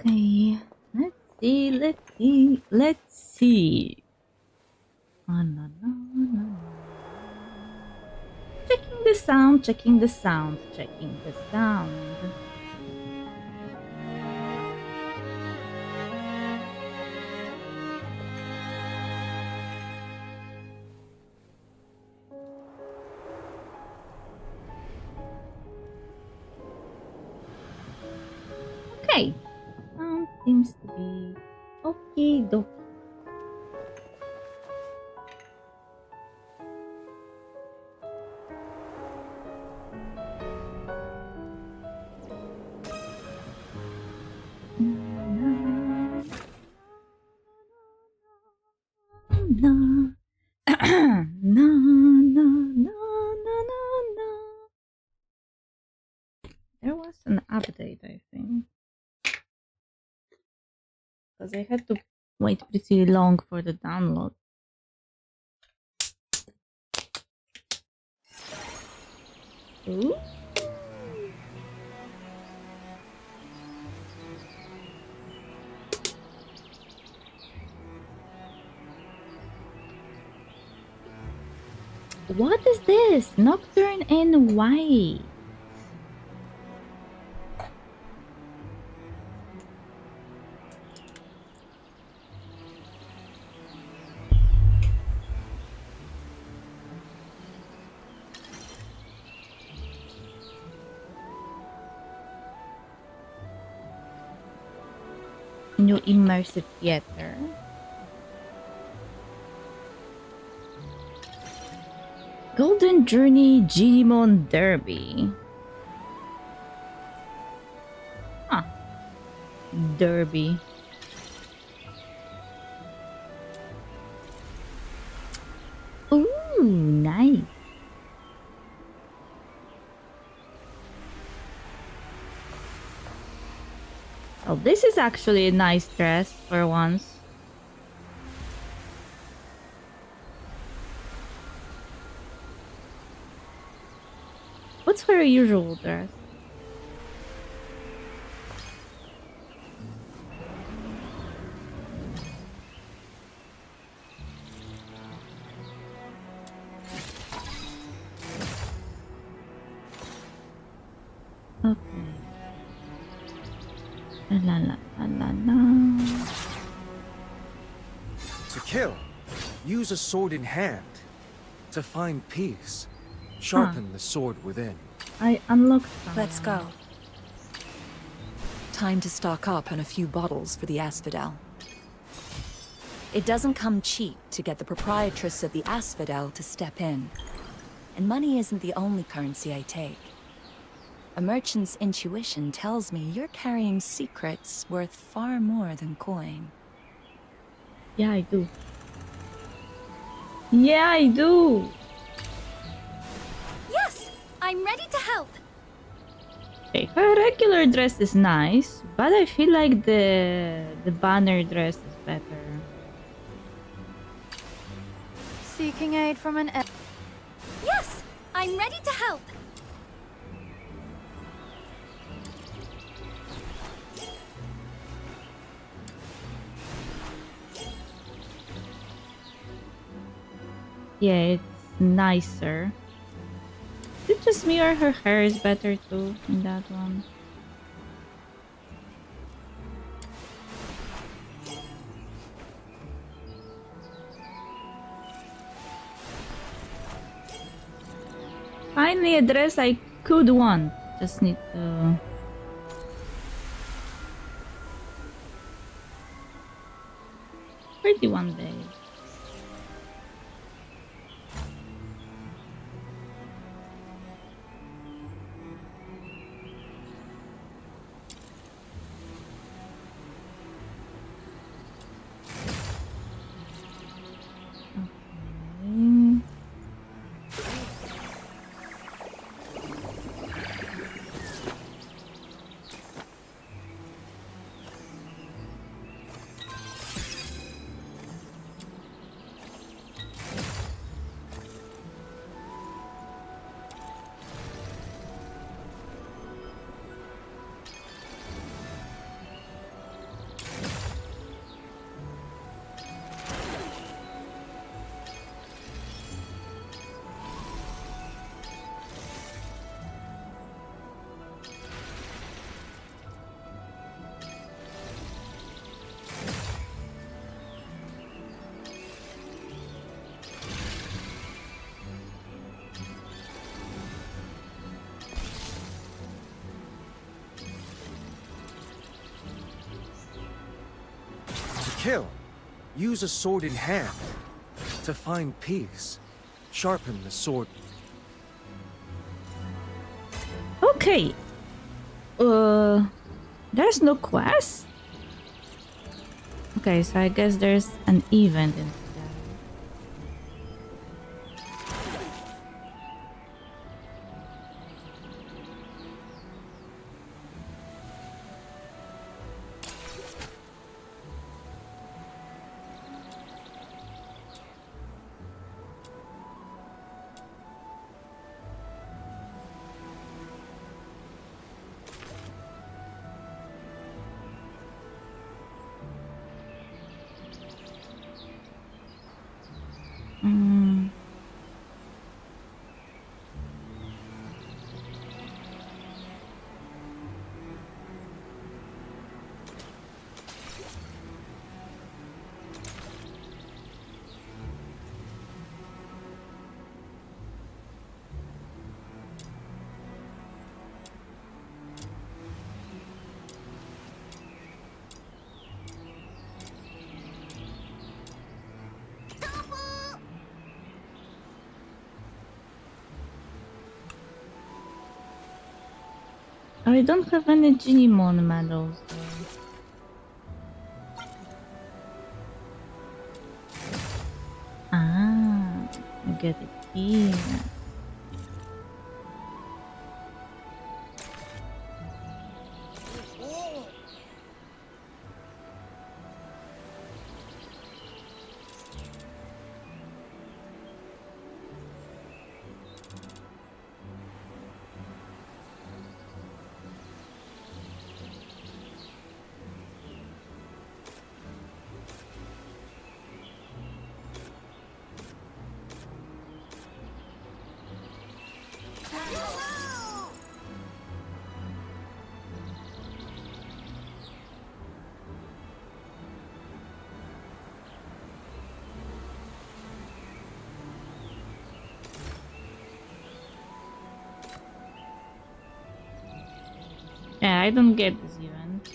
Okay, let's see. La, la, la, la. Checking the sound, checking the sound, checking the sound. Okay, sound seems to be okay dokie. Na, na, na, na, na, na. There was an update, I think. Because I had to wait pretty long for the download. Ooh. What is this? Nocturne in white. New immersive theater. Golden Journey Digimon Derby. Huh. Derby. Ooh, nice. Oh, this is actually a nice dress for once. What's her usual dress? Okay. La la la la la. To kill, use a sword in hand. To find peace, sharpen the sword within. I unlocked some. Let's go. Time to stock up on a few bottles for the Asphodel. It doesn't come cheap to get the proprietress of the Asphodel to step in. And money isn't the only currency I take. A merchant's intuition tells me you're carrying secrets worth far more than coin. Yeah, I do. Yeah, I do. Yes, I'm ready to help. Okay, her regular dress is nice, but I feel like the banner dress is better. Seeking aid from an... Yes, I'm ready to help. Yeah, it's nicer. Is it just me or her hair is better too in that one? Finally a dress I could want. Just need to... 31 days. kill. Use a sword in hand. To find peace, sharpen the sword. Okay. There's no quest? Okay, so I guess there's an event instead. Mm. I don't have any Genimon medals though. Ah, I get it here. Yeah, I don't get this event.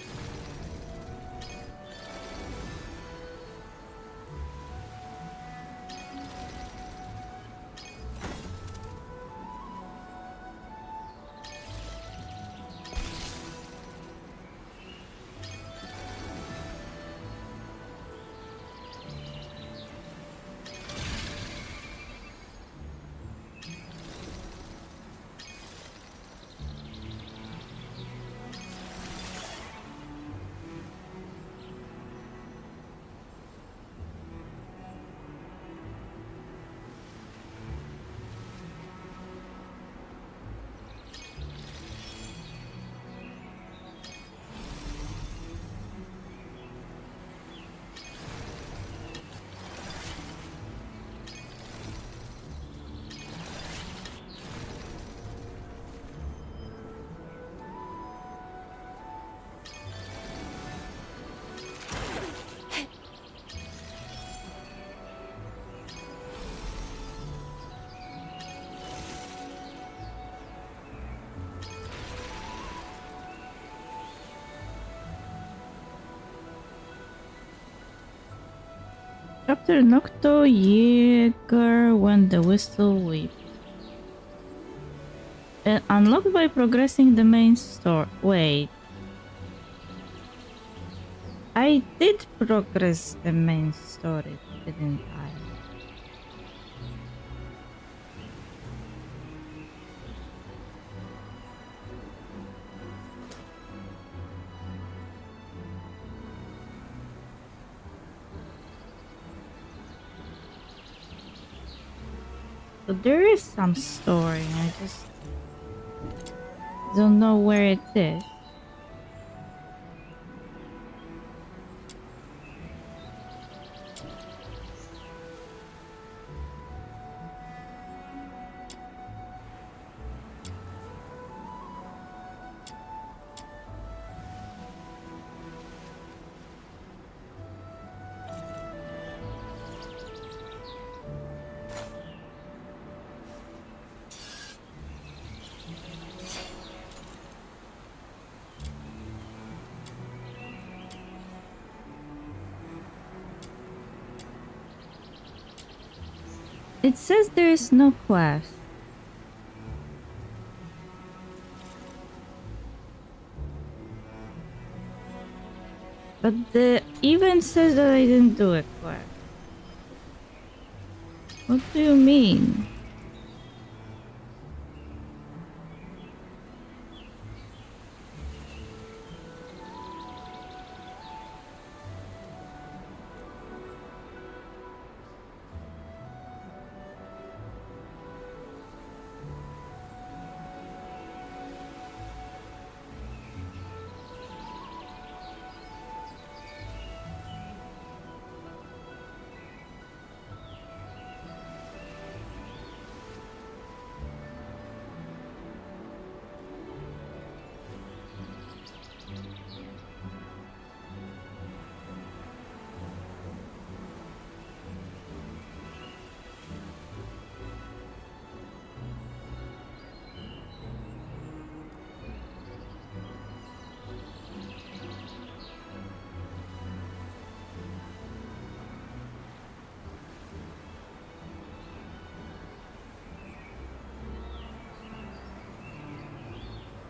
Chapter Nocto Jäger when the whistle weeps. Unlocked by progressing the main story. Wait. I did progress the main story, didn't I? So there is some story, I just don't know where it is. It says there is no quest. But the event says that I didn't do a quest. What do you mean?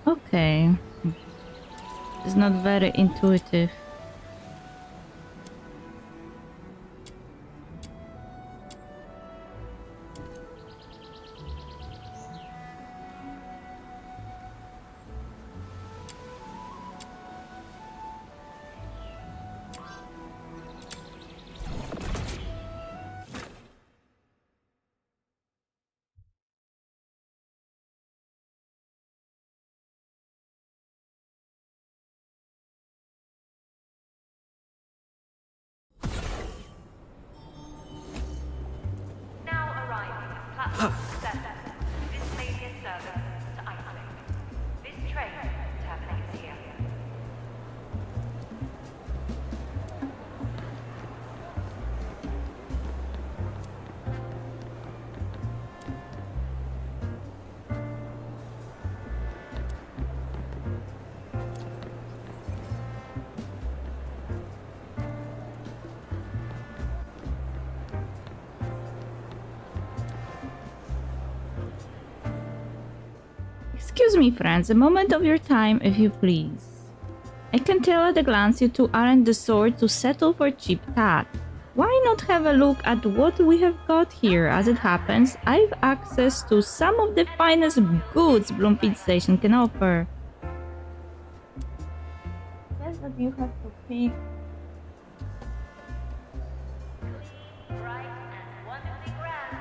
Okay. It's not very intuitive. Now arriving at platform 7. This may be a service to isolate. This train terminates here. Excuse me, friends, a moment of your time, if you please. I can tell at a glance you two aren't the sort to settle for cheap tat. Why not have a look at what we have got here? As it happens, I've access to some of the finest goods Bloomfield Station can offer. Says that you have to pick. Bright and wonderfully grand.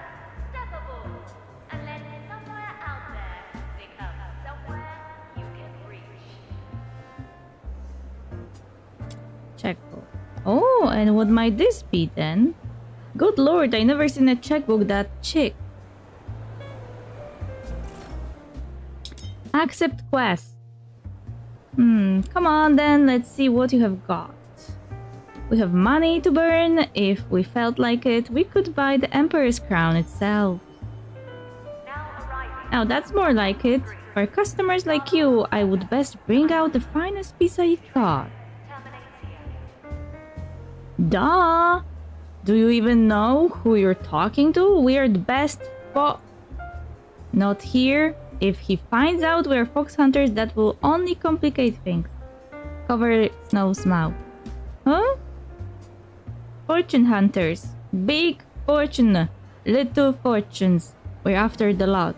Step aboard and let somewhere out there become somewhere you can reach. Checkbook. Oh, and what might this be then? Good lord, I never seen a checkbook that chic. Accept quest. Come on then, let's see what you have got. We have money to burn. If we felt like it, we could buy the Emperor's crown itself. Now that's more like it. For customers like you, I would best bring out the finest piece I got. Duh! Do you even know who you're talking to? We are the best Not here. If he finds out we're fox hunters, that will only complicate things. Cover Snow's mouth. Huh? Fortune hunters. Big fortune. Little fortunes. We're after the lot.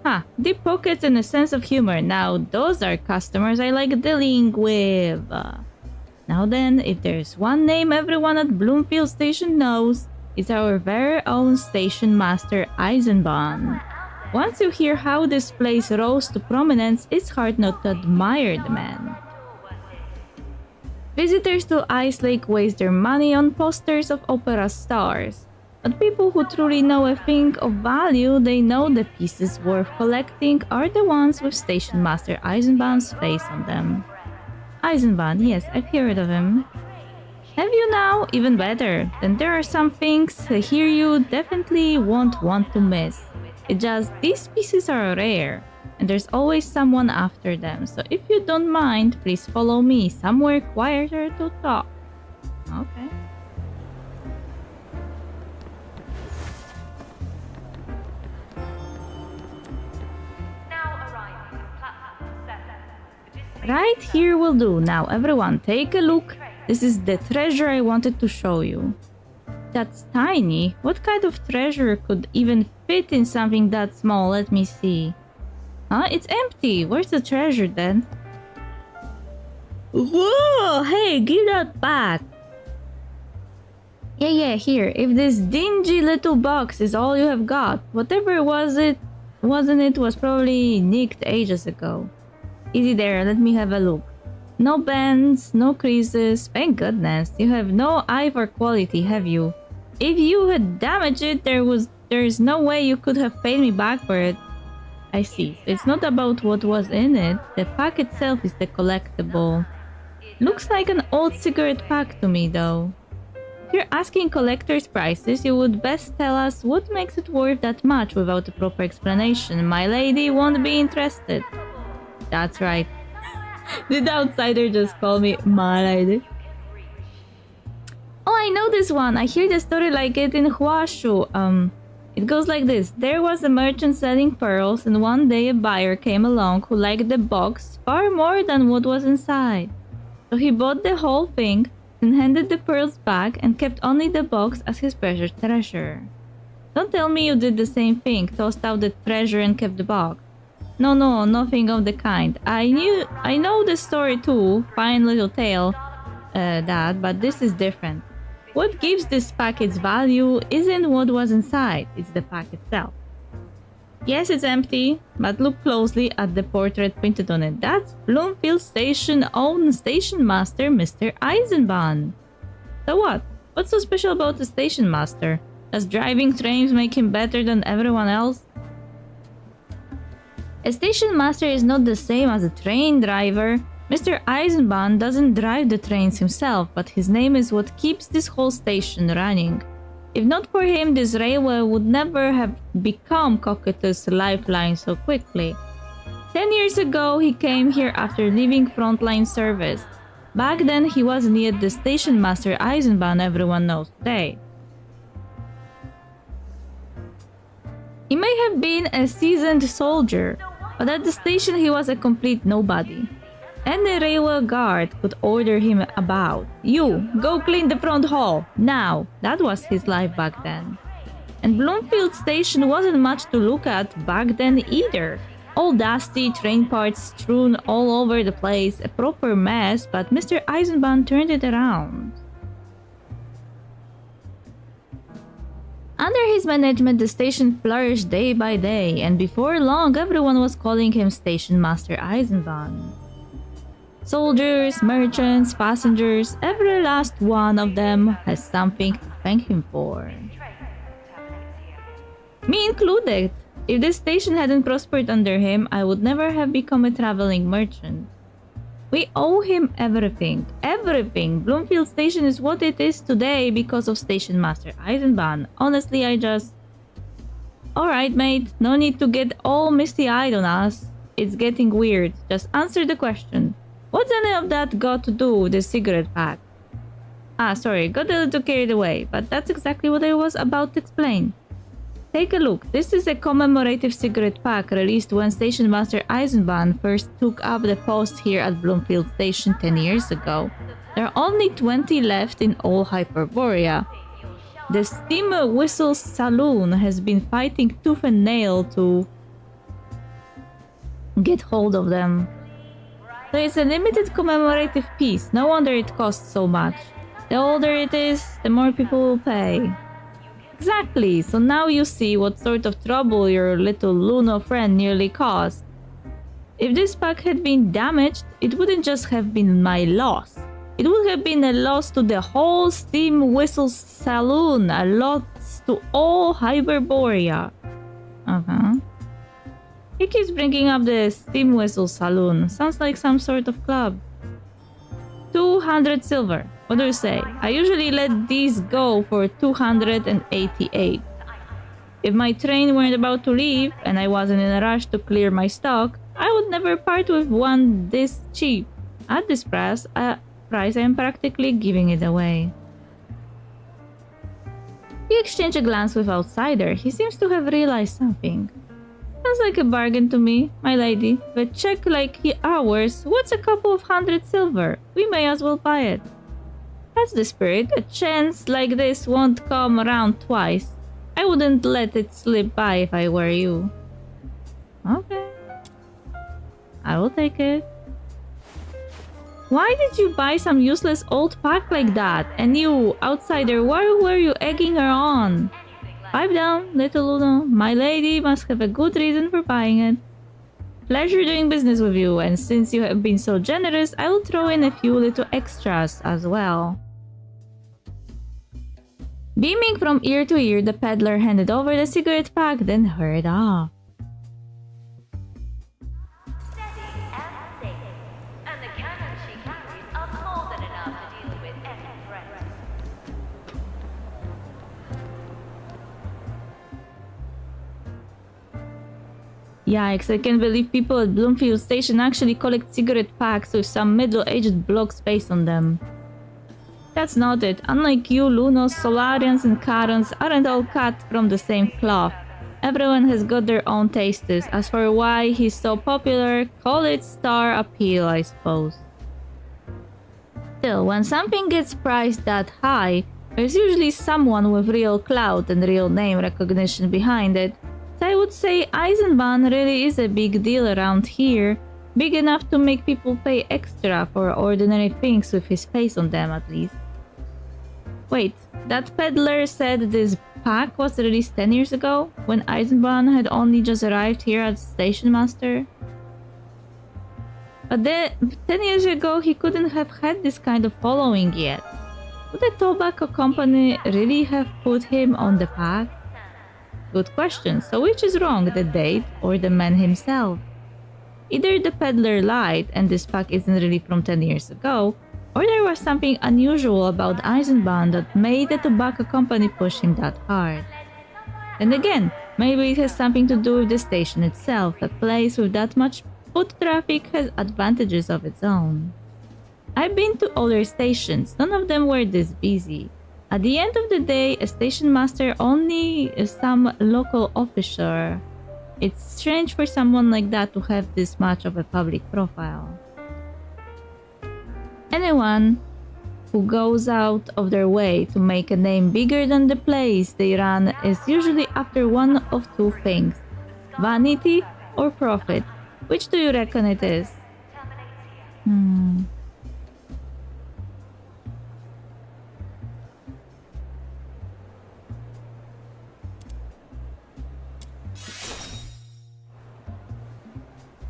Huh. Deep pockets and a sense of humor. Now, those are customers I like dealing with. Now then, if there's one name everyone at Bloomfield Station knows, it's our very own station master Eisenbahn. Once you hear how this place rose to prominence, it's hard not to admire the man. Visitors to Ice Lake waste their money on posters of opera stars, but people who truly know a thing of value, they know the pieces worth collecting are the ones with Station Master Eisenbahn's face on them. Eisenbahn, yes, I've heard of him. Have you now? Even better. Then there are some things here you definitely won't want to miss. It's just these pieces are rare, and there's always someone after them. So if you don't mind, please follow me somewhere quieter to talk. Okay. Right here will do. Now, everyone, take a look. This is the treasure I wanted to show you. That's tiny. What kind of treasure could even fit in something that small? Let me see. Huh? It's empty. Where's the treasure then? Whoa! Hey, give that back. Yeah, here. If this dingy little box is all you have got, whatever was probably nicked ages ago. Easy there, let me have a look. No bends, no creases. Thank goodness. You have no eye for quality, have you? If you had damaged it, there's no way you could have paid me back for it. I see. So it's not about what was in it. The pack itself is the collectible. Looks like an old cigarette pack to me, though. If you're asking collector's prices, you would best tell us what makes it worth that much without a proper explanation. My lady won't be interested. That's right. Did the outsider just call me my lady? Oh, I know this one. I hear the story like it in Huashu. It goes like this. There was a merchant selling pearls, and one day a buyer came along who liked the box far more than what was inside. So he bought the whole thing, then handed the pearls back and kept only the box as his precious treasure. Don't tell me you did the same thing, tossed out the treasure and kept the box. No, nothing of the kind. I know the story too. Fine little tale, but this is different. What gives this pack its value isn't what was inside, it's the pack itself. Yes, it's empty, but look closely at the portrait printed on it. That's Bloomfield Station own station master, Mr. Eisenbahn. So what? What's so special about the station master? Does driving trains make him better than everyone else? A station master is not the same as a train driver. Mr. Eisenbahn doesn't drive the trains himself, but his name is what keeps this whole station running. If not for him, this railway would never have become Cockatoos' lifeline so quickly. 10 years ago, he came here after leaving frontline service. Back then, he wasn't yet the station master Eisenbahn everyone knows today. He may have been a seasoned soldier, but at the station he was a complete nobody. Any railway guard could order him about. You, go clean the front hall, now. That was his life back then. And Bloomfield Station wasn't much to look at back then either. All dusty, train parts strewn all over the place, a proper mess, but Mr. Eisenbahn turned it around. Under his management, the station flourished day by day, and before long, everyone was calling him Station Master Eisenbahn. Soldiers, merchants, passengers, every last one of them has something to thank him for. Me included. If this station hadn't prospered under him, I would never have become a traveling merchant. We owe him everything. Everything. Bloomfield Station is what it is today because of Station Master Eisenbahn. Honestly, Alright, mate. No need to get all misty-eyed on us. It's getting weird. Just answer the question. What's any of that got to do with the cigarette pack? Sorry, got a little carried away, but that's exactly what I was about to explain. Take a look. This is a commemorative cigarette pack released when Station Master Eisenbahn first took up the post here at Bloomfield Station 10 years ago. There are only 20 left in all Hyperborea. The Steam Whistle Saloon has been fighting tooth and nail to get hold of them. So it's a limited commemorative piece. No wonder it costs so much. The older it is, the more people will pay. Exactly, so now you see what sort of trouble your little Luno friend nearly caused. If this pack had been damaged, it wouldn't just have been my loss. It would have been a loss to the whole Steam Whistle Saloon, a loss to all Hyperborea. He keeps bringing up the Steam Whistle Saloon. Sounds like some sort of club. 200 silver. What do you say? I usually let these go for 288. If my train weren't about to leave, and I wasn't in a rush to clear my stock, I would never part with one this cheap. At this price, I am practically giving it away. You exchange a glance with outsider. He seems to have realized something. Sounds like a bargain to me, my lady. But check like ours, what's a couple of 100 silver? We may as well buy it. That's the spirit. A chance like this won't come around twice. I wouldn't let it slip by if I were you. Okay. I will take it. Why did you buy some useless old pack like that? And you, outsider, why were you egging her on? Pipe down, little Luna. My lady must have a good reason for buying it. Pleasure doing business with you, and since you have been so generous, I will throw in a few little extras as well. Beaming from ear to ear, the peddler handed over the cigarette pack, then hurried off. Steady and safe. And the cannon she carries are more than enough to deal with any threat. Yikes, I can't believe people at Bloomfield Station actually collect cigarette packs with some middle-aged bloke's face on them. That's not it. Unlike you, Lunos, Solarians, and Karons aren't all cut from the same cloth. Everyone has got their own tastes. As for why he's so popular, call it star appeal, I suppose. Still, when something gets priced that high, there's usually someone with real clout and real name recognition behind it. So I would say Eisenbahn really is a big deal around here. Big enough to make people pay extra for ordinary things with his face on them, at least. Wait, that peddler said this pack was released 10 years ago, when Eisenbahn had only just arrived here as station master? But then, 10 years ago, he couldn't have had this kind of following yet. Would the tobacco company really have put him on the pack? Good question. So which is wrong, the date or the man himself? Either the peddler lied and this pack isn't really from 10 years ago, or there was something unusual about Eisenbahn that made the tobacco company push him that hard. And again, maybe it has something to do with the station itself. A place with that much foot traffic has advantages of its own. I've been to other stations, none of them were this busy. At the end of the day, a station master only is some local officer. It's strange for someone like that to have this much of a public profile. Anyone who goes out of their way to make a name bigger than the place they run is usually after one of two things: vanity or profit. Which do you reckon it is?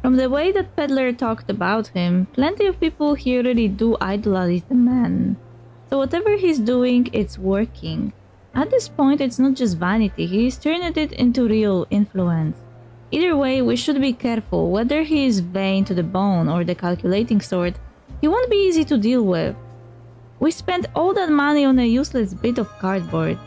From the way that peddler talked about him, plenty of people here really do idolize the man. So whatever he's doing, it's working. At this point, it's not just vanity, he's turned it into real influence. Either way, we should be careful. Whether he is vain to the bone or the calculating sort, he won't be easy to deal with. We spent all that money on a useless bit of cardboard.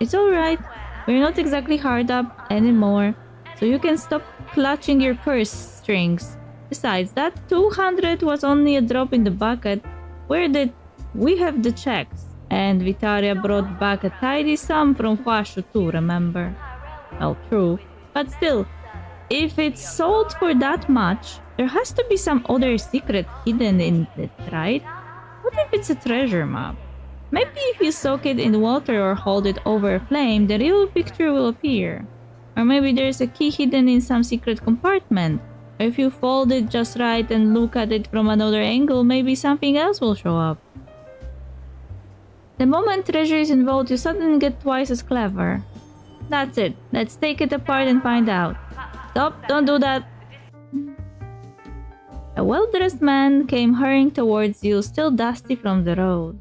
It's alright, we're not exactly hard up anymore, so you can stop clutching your purse strings. Besides, that 200 was only a drop in the bucket. Where did we have the checks? And Vitaria brought back a tidy sum from Huashu too, remember? Well, true. But still, if it's sold for that much, there has to be some other secret hidden in it, right? What if it's a treasure map? Maybe if you soak it in water or hold it over a flame, the real picture will appear. Or maybe there's a key hidden in some secret compartment. Or if you fold it just right and look at it from another angle, maybe something else will show up. The moment treasure is involved, you suddenly get twice as clever. That's it. Let's take it apart and find out. Stop, don't do that. A well-dressed man came hurrying towards you, still dusty from the road.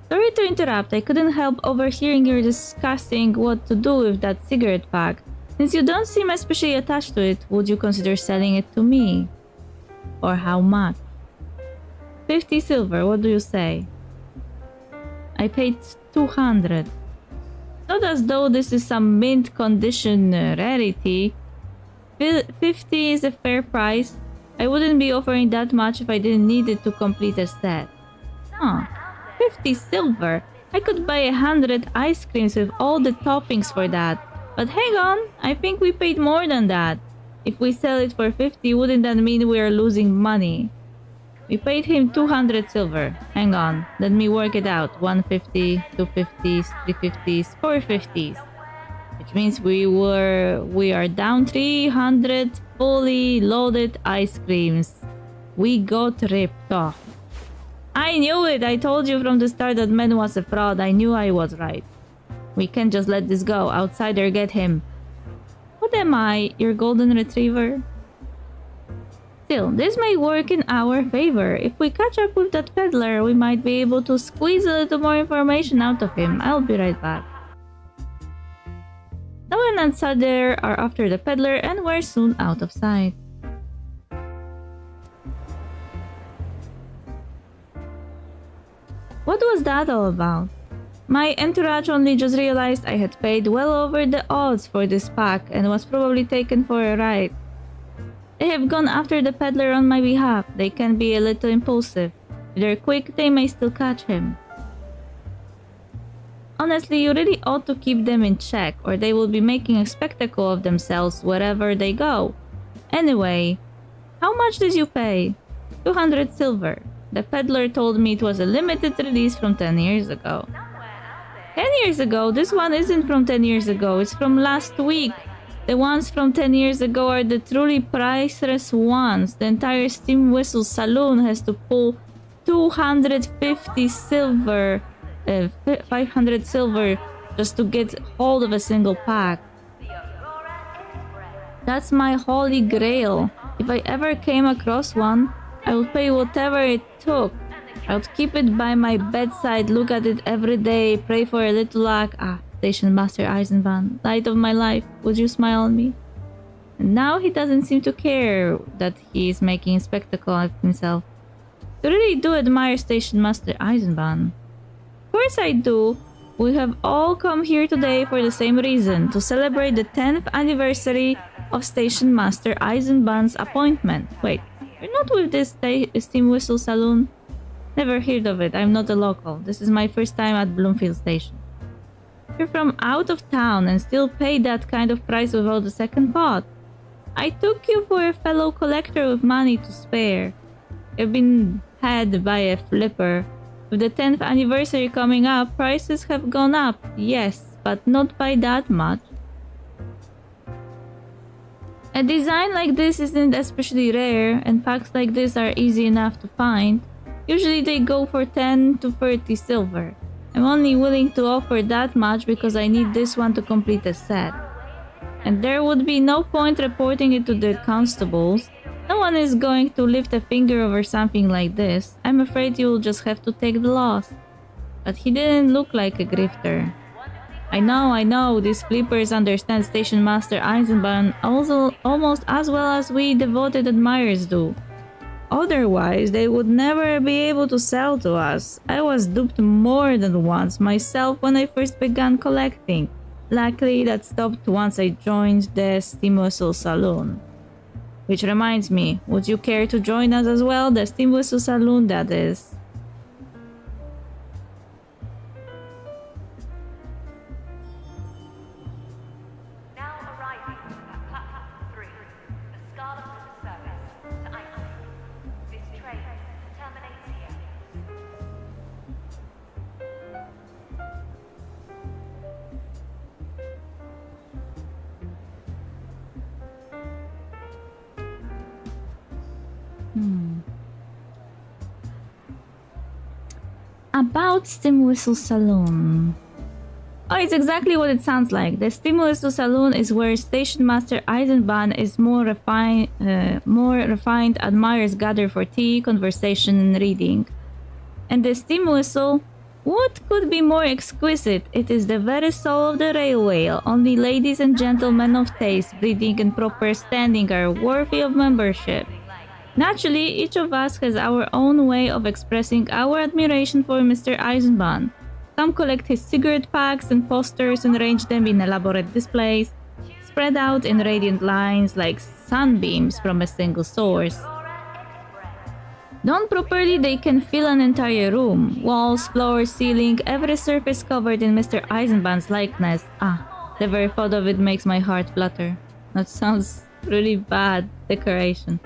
Sorry to interrupt, I couldn't help overhearing you discussing what to do with that cigarette pack. Since you don't seem especially attached to it, would you consider selling it to me? Or how much? 50 silver, what do you say? I paid 200. Not as though this is some mint condition rarity. 50 is a fair price. I wouldn't be offering that much if I didn't need it to complete a set. Huh. 50 silver. I could buy 100 ice creams with all the toppings for that. But hang on, I think we paid more than that. If we sell it for 50, wouldn't that mean we are losing money? We paid him 200 silver. Hang on, let me work it out. 150, 250s, 350s, 450s. Which means we are down 300 fully loaded ice creams. We got ripped off. I knew it! I told you from the start that man was a fraud. I knew I was right. We can't just let this go. Outsider, get him. What am I? Your golden retriever? Still, this may work in our favor. If we catch up with that peddler, we might be able to squeeze a little more information out of him. I'll be right back. Noah and Sadder are after the peddler and we're soon out of sight. What was that all about? My entourage only just realized I had paid well over the odds for this pack and was probably taken for a ride. They have gone after the peddler on my behalf. They can be a little impulsive. If they're quick, they may still catch him. Honestly, you really ought to keep them in check, or they will be making a spectacle of themselves wherever they go. Anyway, how much did you pay? 200 silver. The peddler told me it was a limited release from 10 years ago. 10 years ago? This one isn't from 10 years ago, it's from last week. The ones from 10 years ago are the truly priceless ones. The entire Steam Whistle Saloon has to pull 250 silver, 500 silver just to get hold of a single pack. That's my holy grail. If I ever came across one, I would pay whatever it took. I would keep it by my bedside, look at it every day, pray for a little luck. Station Master Eisenbahn, light of my life, would you smile on me? And now he doesn't seem to care that he is making a spectacle of himself. I really do admire Station Master Eisenbahn. Of course I do. We have all come here today for the same reason, to celebrate the 10th anniversary of Station Master Eisenbahn's appointment. Wait, you're not with this Steam Whistle Saloon? Never heard of it, I'm not a local. This is my first time at Bloomfield Station. You're from out of town and still pay that kind of price without a second thought. I took you for a fellow collector with money to spare. You've been had by a flipper. With the 10th anniversary coming up, prices have gone up, yes, but not by that much. A design like this isn't especially rare, and packs like this are easy enough to find. Usually they go for 10 to 30 silver. I'm only willing to offer that much because I need this one to complete a set. And there would be no point reporting it to the constables. No one is going to lift a finger over something like this. I'm afraid you'll just have to take the loss. But he didn't look like a grifter. I know, these flippers understand Station Master Eisenbahn also almost as well as we devoted admirers do. Otherwise, they would never be able to sell to us. I was duped more than once myself when I first began collecting. Luckily, that stopped once I joined the Steam Whistle Saloon. Which reminds me, would you care to join us as well? The Steam Whistle Saloon, that is. Now arriving at platform 3, the Scarlet River service to Iceland. This train terminates here. About Steam Whistle Saloon. Oh, it's exactly what it sounds like. The Steam Whistle Saloon is where Station Master Eisenbahn is more refined admirers gather for tea, conversation, and reading. And the Steam Whistle, what could be more exquisite? It is the very soul of the railway. Only ladies and gentlemen of taste, breeding, and proper standing are worthy of membership. Naturally, each of us has our own way of expressing our admiration for Mr. Eisenbahn. Some collect his cigarette packs and posters and arrange them in elaborate displays, spread out in radiant lines like sunbeams from a single source. Done properly, they can fill an entire room. Walls, floor, ceiling, every surface covered in Mr. Eisenbahn's likeness. Ah, the very thought of it makes my heart flutter. That sounds really bad decoration.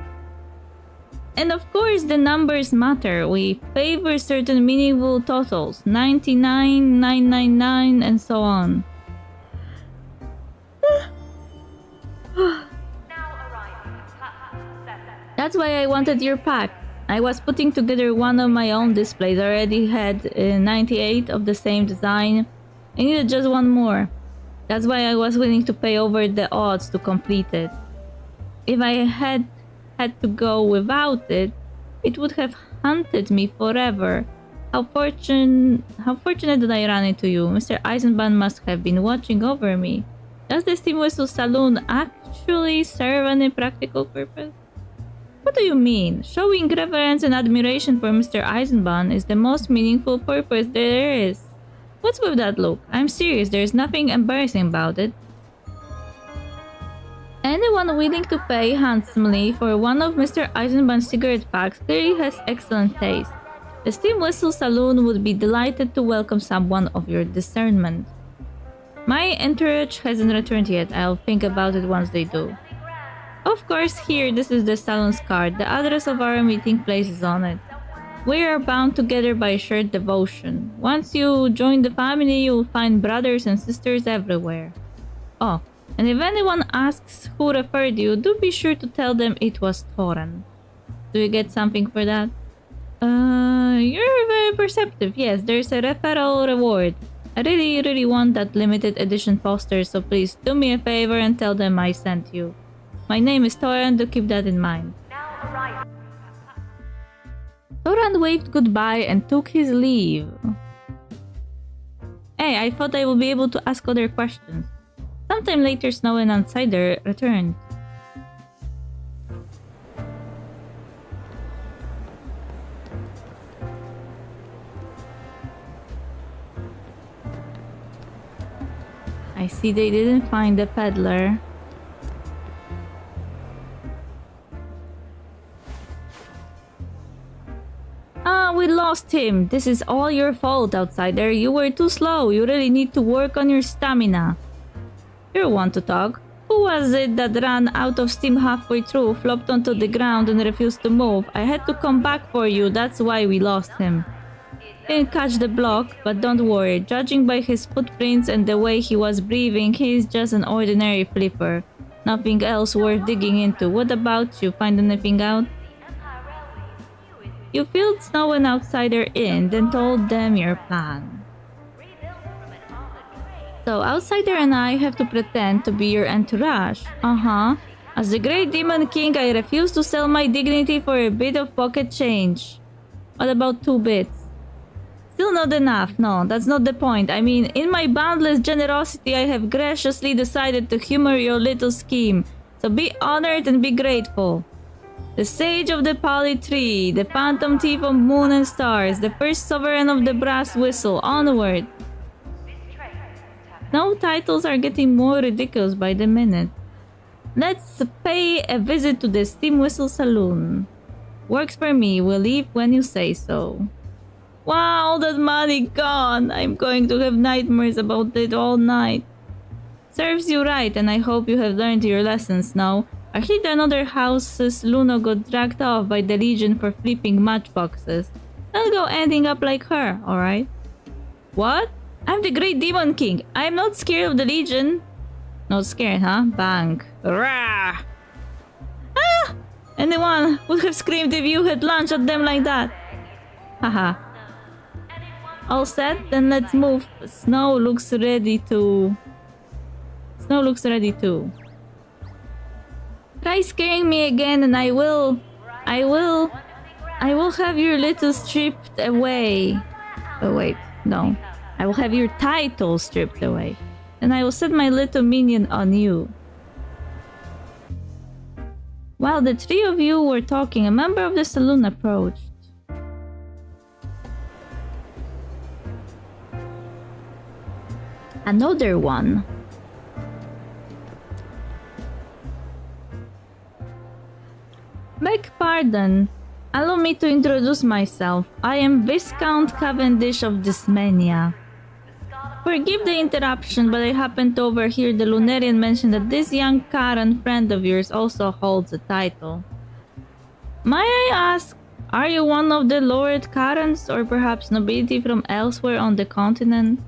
And of course, the numbers matter. We favor certain meaningful totals. 99, 999, and so on. That's why I wanted your pack. I was putting together one of my own displays. I already had 98 of the same design. I needed just one more. That's why I was willing to pay over the odds to complete it. If I had to go without it, it would have haunted me forever. How fortunate that I ran into you. Mr. Eisenbahn must have been watching over me. Does the Steam Whistle Saloon actually serve any practical purpose? What do you mean? Showing reverence and admiration for Mr. Eisenbahn is the most meaningful purpose there is. What's with that look? I'm serious, there's nothing embarrassing about it. Anyone willing to pay handsomely for one of Mr. Eisenbahn's cigarette packs clearly has excellent taste. The Steam Whistle Saloon would be delighted to welcome someone of your discernment. My entourage hasn't returned yet. I'll think about it once they do. Of course, here, this is the salon's card. The address of our meeting place is on it. We are bound together by shared devotion. Once you join the family, you'll find brothers and sisters everywhere. Oh, and if anyone asks who referred you, do be sure to tell them it was Thoran. Do you get something for that? You're very perceptive. Yes, there's a referral reward. I really want that limited edition poster, so please do me a favor and tell them I sent you. My name is Thoran, do keep that in mind. Thoran waved goodbye and took his leave. Hey, I thought I would be able to ask other questions. Sometime later, Snow and Outsider returned. I see they didn't find the peddler. We lost him. This is all your fault, Outsider. You were too slow. You really need to work on your stamina. You want to talk? Who was it that ran out of steam halfway through, flopped onto the ground and refused to move? I had to come back for you. That's why we lost him. Didn't catch the block, but don't worry. Judging by his footprints and the way he was breathing, he's just an ordinary flipper. Nothing else worth digging into. What about you? Find anything out? You filled Snow and Outsider in, then told them your plan. So Outsider and I have to pretend to be your entourage. Uh-huh. As the Great Demon King, I refuse to sell my dignity for a bit of pocket change. What about 2 bits? Still not enough. No, that's not the point. I mean, in my boundless generosity, I have graciously decided to humor your little scheme. So be honored and be grateful. The Sage of the Poly Tree, the Phantom Thief of Moon and Stars, the first Sovereign of the Brass Whistle, onward! No, titles are getting more ridiculous by the minute. Let's pay a visit to the Steam Whistle Saloon. Works for me, we'll leave when you say so. Wow, all that money gone! I'm going to have nightmares about it all night. Serves you right, and I hope you have learned your lessons now. I heard another house's Luna got dragged off by the Legion for flipping matchboxes. I'll go ending up like her, alright? What? I'm the Great Demon King. I'm not scared of the Legion. Not scared, huh? Bang. Rah! Ah! Anyone would have screamed if you had launched at them like that. Haha. All set? Then let's move. Snow looks ready too. Try scaring me again and I will have your little stripped away. Oh wait, no. I will have your title stripped away. And I will set my little minion on you. While the 3 of you were talking, a member of the saloon approached. Another one. Beg pardon. Allow me to introduce myself. I am Viscount Cavendish of Dysmania. Forgive the interruption, but I happened to overhear the Lunarian mention that this young Karen friend of yours also holds a title. May I ask, are you one of the Lord Karens, or perhaps nobility from elsewhere on the continent?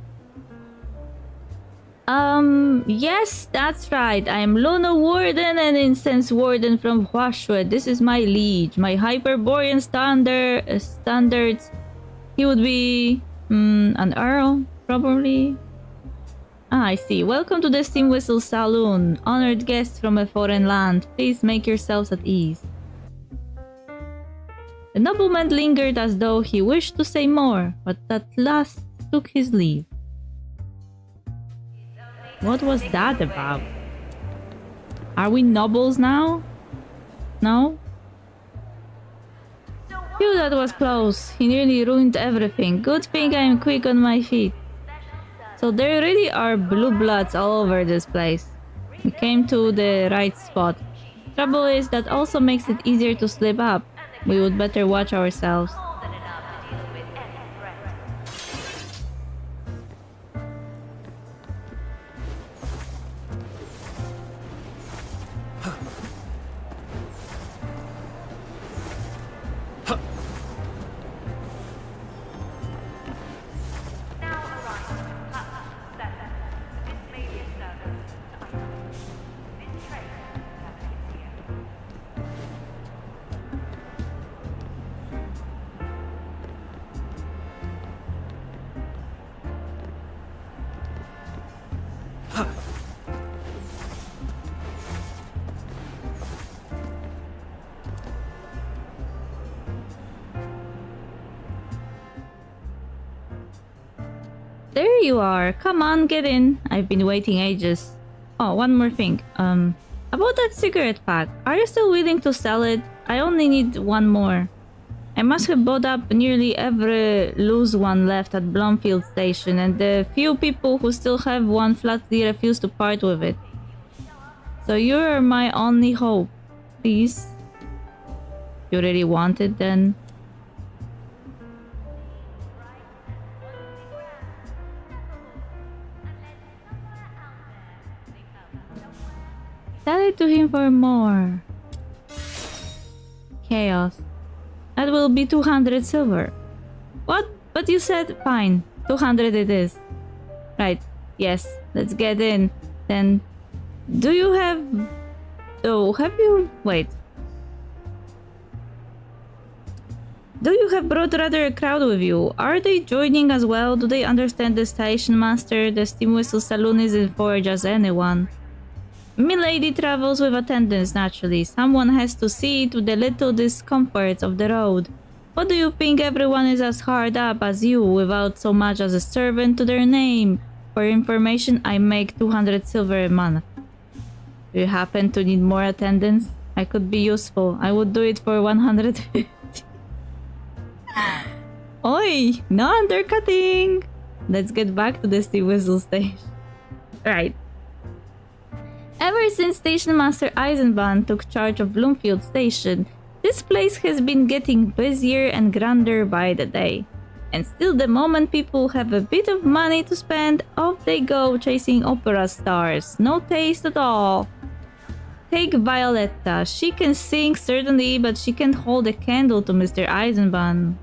Yes, that's right. I am Luna Warden and Incense Warden from Huashue. This is my liege, my Hyperborean standards. He would be, an earl, probably. Ah, I see. Welcome to the Steam Whistle Saloon. Honored guests from a foreign land. Please make yourselves at ease. The nobleman lingered as though he wished to say more, but at last took his leave. What was that about? Are we nobles now? No? Phew, that was close. He nearly ruined everything. Good thing I'm quick on my feet. So there really are blue bloods all over this place. We came to the right spot. Trouble is, that also makes it easier to slip up. We would better watch ourselves. More than enough to deal with any threat. Now arriving at Hut 7. This may be a service to items. This train terminates here. There you are. Come on, get in. I've been waiting ages. Oh, one more thing. About that cigarette pack. Are you still willing to sell it? I only need one more. I must have bought up nearly every loose one left at Blomfield Station, and the few people who still have one flatly refuse to part with it. So you're my only hope. Please. You really want it then? Sell it to him for more. Chaos. That will be 200 silver. What? But you said fine. 200 it is. Right. Yes. Let's get in. Then, do you have... Oh, have you... Wait. Do you have brought rather a crowd with you? Are they joining as well? Do they understand the station master? The Steam Whistle Saloon isn't for just anyone. Milady travels with attendants, naturally. Someone has to see to the little discomforts of the road. What do you think? Everyone is as hard up as you, without so much as a servant to their name. For information, I make 200 silver a month. Do you happen to need more attendants? I could be useful. I would do it for 150. Oi! No undercutting! Let's get back to the Steam Whistle station. Right. Ever since Station Master Eisenbahn took charge of Bloomfield Station, this place has been getting busier and grander by the day. And still, the moment people have a bit of money to spend, off they go chasing opera stars. No taste at all. Take Violetta. She can sing, certainly, but she can't hold a candle to Mr. Eisenbahn.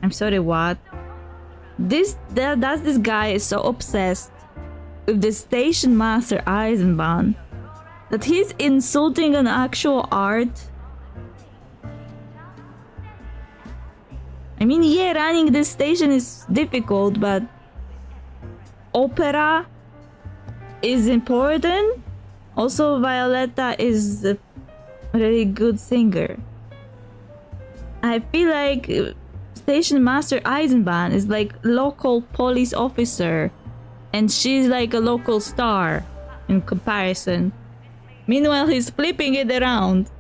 I'm sorry, what? This guy is so obsessed with the Station Master Eisenbahn that he's insulting an actual art. I mean, yeah, running this station is difficult, but opera is important. Also, Violetta is a really good singer. I feel like Station Master Eisenbahn is like local police officer, and she's like a local star in comparison. Meanwhile, he's flipping it around.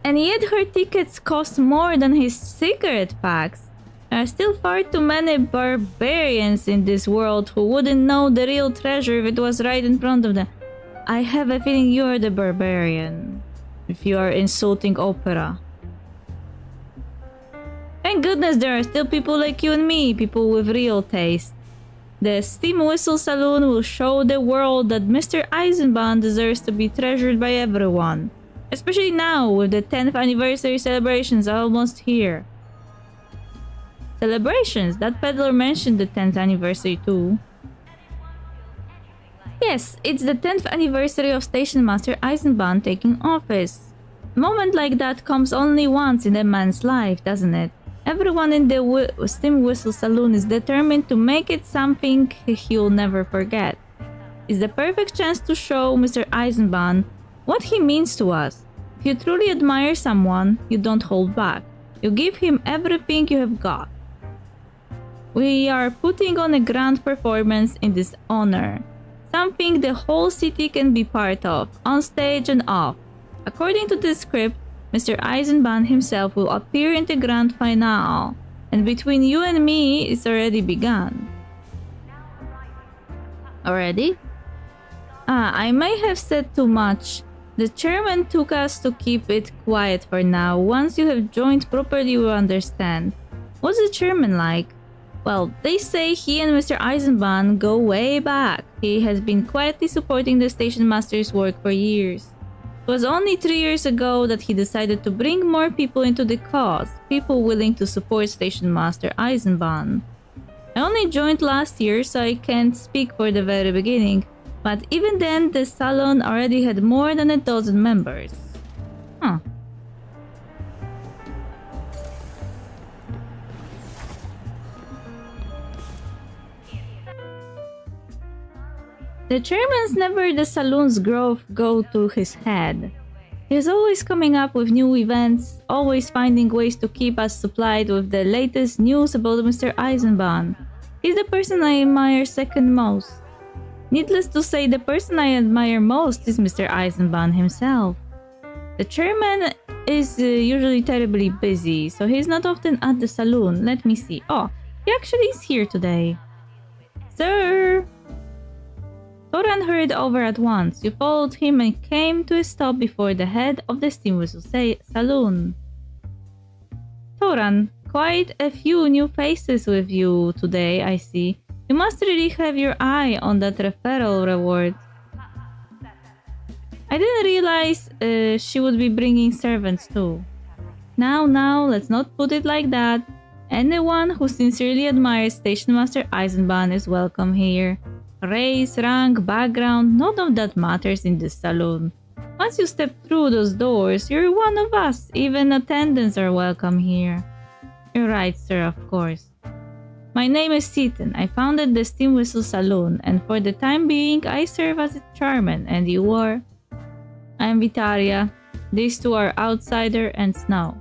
And yet her tickets cost more than his cigarette packs. There are still far too many barbarians in this world who wouldn't know the real treasure if it was right in front of them. I have a feeling you're the barbarian. If you are insulting opera. Thank goodness there are still people like you and me, people with real taste. The Steam Whistle Saloon will show the world that Mr. Eisenbahn deserves to be treasured by everyone. Especially now, with the 10th anniversary celebrations almost here. Celebrations? That peddler mentioned the 10th anniversary too. Yes, it's the 10th anniversary of Station Master Eisenbahn taking office. A moment like that comes only once in a man's life, doesn't it? Everyone in the Steam Whistle Saloon is determined to make it something he'll never forget. It's the perfect chance to show Mr. Eisenbahn what he means to us. If you truly admire someone, you don't hold back. You give him everything you have got. We are putting on a grand performance in this honor. Something the whole city can be part of, on stage and off. According to the script, Mr. Eisenbahn himself will appear in the grand finale, and between you and me, it's already begun. Already? I may have said too much. The chairman took us to keep it quiet for now. Once you have joined properly, you will understand. What's the chairman like? Well, they say he and Mr. Eisenbahn go way back. He has been quietly supporting the station master's work for years. It was only 3 years ago that he decided to bring more people into the cause, people willing to support Station Master Eisenbahn. I only joined last year, so I can't speak for the very beginning, but even then the salon already had more than a dozen members. Huh. The chairman's never the saloon's growth go to his head. He's always coming up with new events, always finding ways to keep us supplied with the latest news about Mr. Eisenbahn. He's the person I admire second most. Needless to say, the person I admire most is Mr. Eisenbahn himself. The chairman is usually terribly busy, so he's not often at the saloon. Let me see. Oh, he actually is here today. Sir! Thoran hurried over at once. You followed him and came to a stop before the head of the Steam Whistle Saloon. Thoran, quite a few new faces with you today, I see. You must really have your eye on that referral reward. I didn't realize she would be bringing servants too. Now, let's not put it like that. Anyone who sincerely admires Station Master Eisenbahn is welcome here. Race, rank, background, none of that matters in this saloon. Once you step through those doors, you're one of us. Even attendants are welcome here. You're right, sir, of course. My name is Seaton. I founded the Steam Whistle Saloon, and for the time being, I serve as its chairman. And you are? I am Vitaria. These two are Outsider and Snow.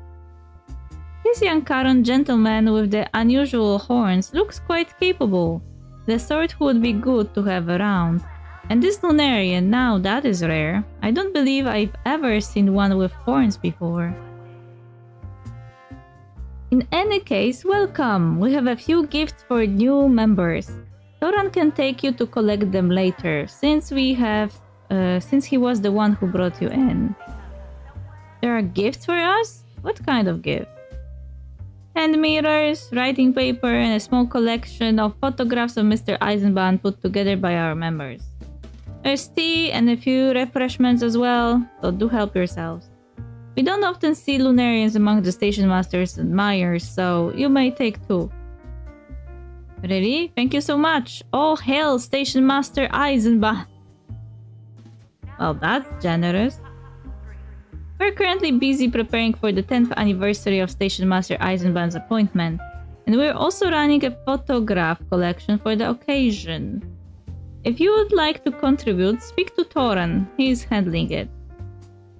This young Karon gentleman with the unusual horns looks quite capable. The sort who would be good to have around. And this Lunarian, now that is rare. I don't believe I've ever seen one with horns before. In any case, welcome! We have a few gifts for new members. Thoran can take you to collect them later, since he was the one who brought you in. There are gifts for us? What kind of gift? Hand mirrors, writing paper, and a small collection of photographs of Mr. Eisenbahn put together by our members. There's tea and a few refreshments as well, so do help yourselves. We don't often see Lunarians among the Station Master's admirers, so you may take two. Really? Thank you so much! All hail Station Master Eisenbahn! Well, that's generous. We're currently busy preparing for the 10th anniversary of Station Master Eisenbahn's appointment, and we're also running a photograph collection for the occasion. If you would like to contribute, speak to Thoran. He is handling it.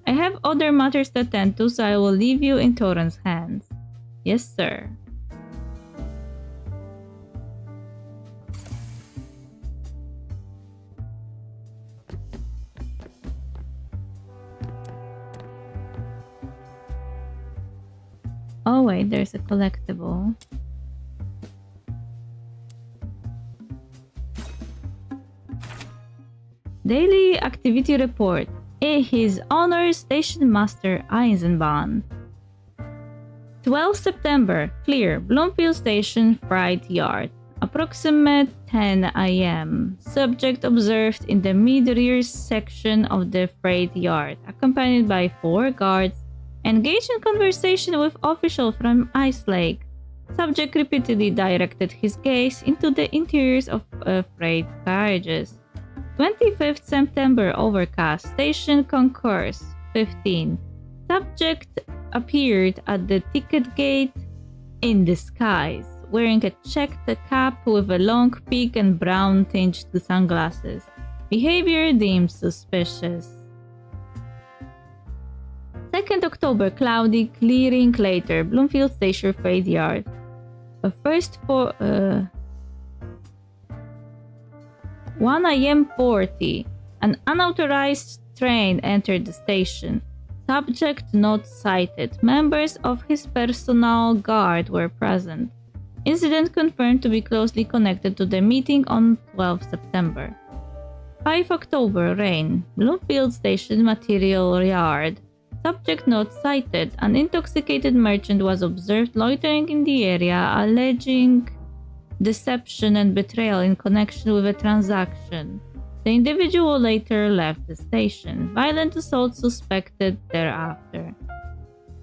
I have other matters to attend to, so I will leave you in Thoran's hands. Yes, sir. Oh wait, there's a collectible. Daily activity report. His Honor Station Master Eisenbahn. 12 September. Clear. Bloomfield Station Freight Yard. Approximate 10 a.m. Subject observed in the mid-rear section of the freight yard, accompanied by 4 guards, engaged in conversation with official from Ice Lake. Subject repeatedly directed his gaze into the interiors of freight carriages. 25th September. Overcast. Station concourse. 15. Subject appeared at the ticket gate in disguise, wearing a checked cap with a long peak and brown tinged sunglasses. Behavior deemed suspicious. 2nd October. Cloudy, clearing later. Bloomfield Station Freight Yard. First for 1 a.m. 40. An unauthorized train entered the station. Subject not cited. Members of his personal guard were present. Incident confirmed to be closely connected to the meeting on 12 September. 5 October. Rain. Bloomfield Station Material Yard. Subject not cited. An intoxicated merchant was observed loitering in the area, alleging deception and betrayal in connection with a transaction. The individual later left the station. Violent assault suspected thereafter.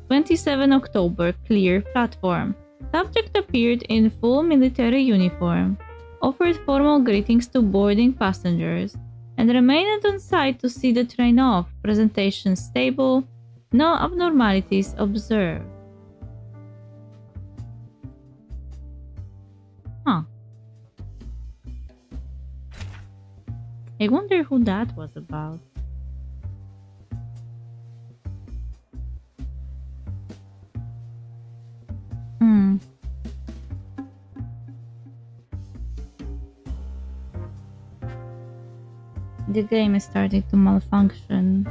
27 October. Clear platform. Subject appeared in full military uniform, offered formal greetings to boarding passengers, and remained on site to see the train off. Presentation stable. No abnormalities observed. Huh. I wonder who that was about. Hmm. The game is starting to malfunction.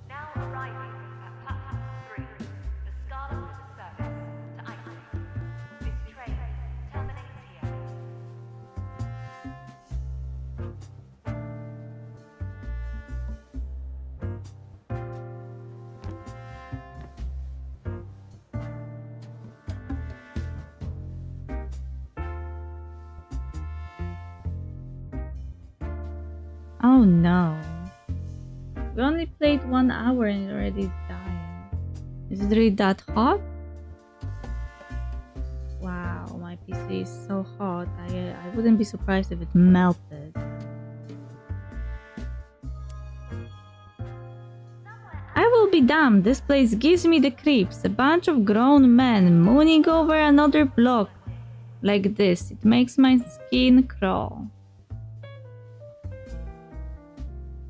Now arriving at platform 3, the Scarlet River service to Iceland. This train terminates here. Oh no. We only played 1 hour and it's already dying. Is it really that hot? Wow, my PC is so hot. I wouldn't be surprised if it melted. I will be damned. This place gives me the creeps. A bunch of grown men mooning over another block like this. It makes my skin crawl.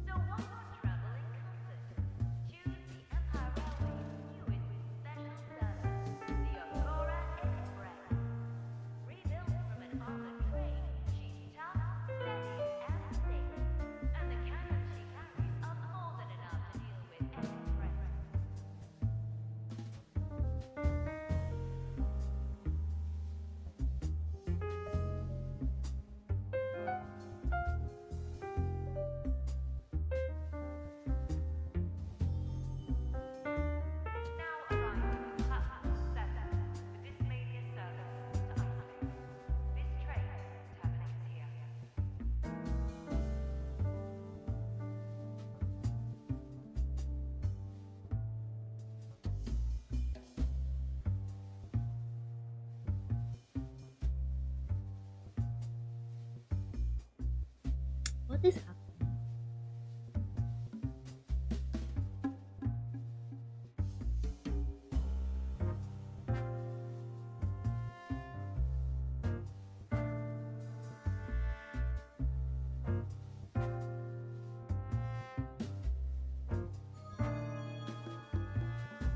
So why not travel in comfort? Choose the Empire Railway's newest special service, the Aurora Express. Rebuilt from an armored train, she's tough, steady, and safe. And the cannons she carries are more than enough to deal with any threat. Now arriving at platform 7, the Dismania service to Iceland. This train terminates here. What is happening?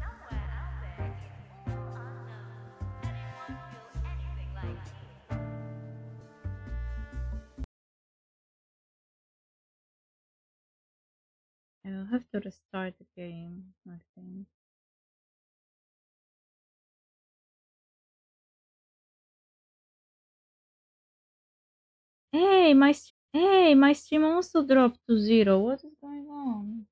Somewhere out there in all unknown, and it won't feel anything like here. I will have to restart the game, I think. Hey, my stream also dropped to 0. What is going on?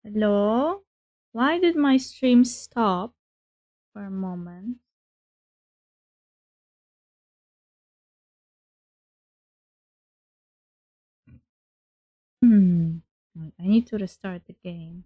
Hello? Why did my stream stop for a moment? I need to restart the game.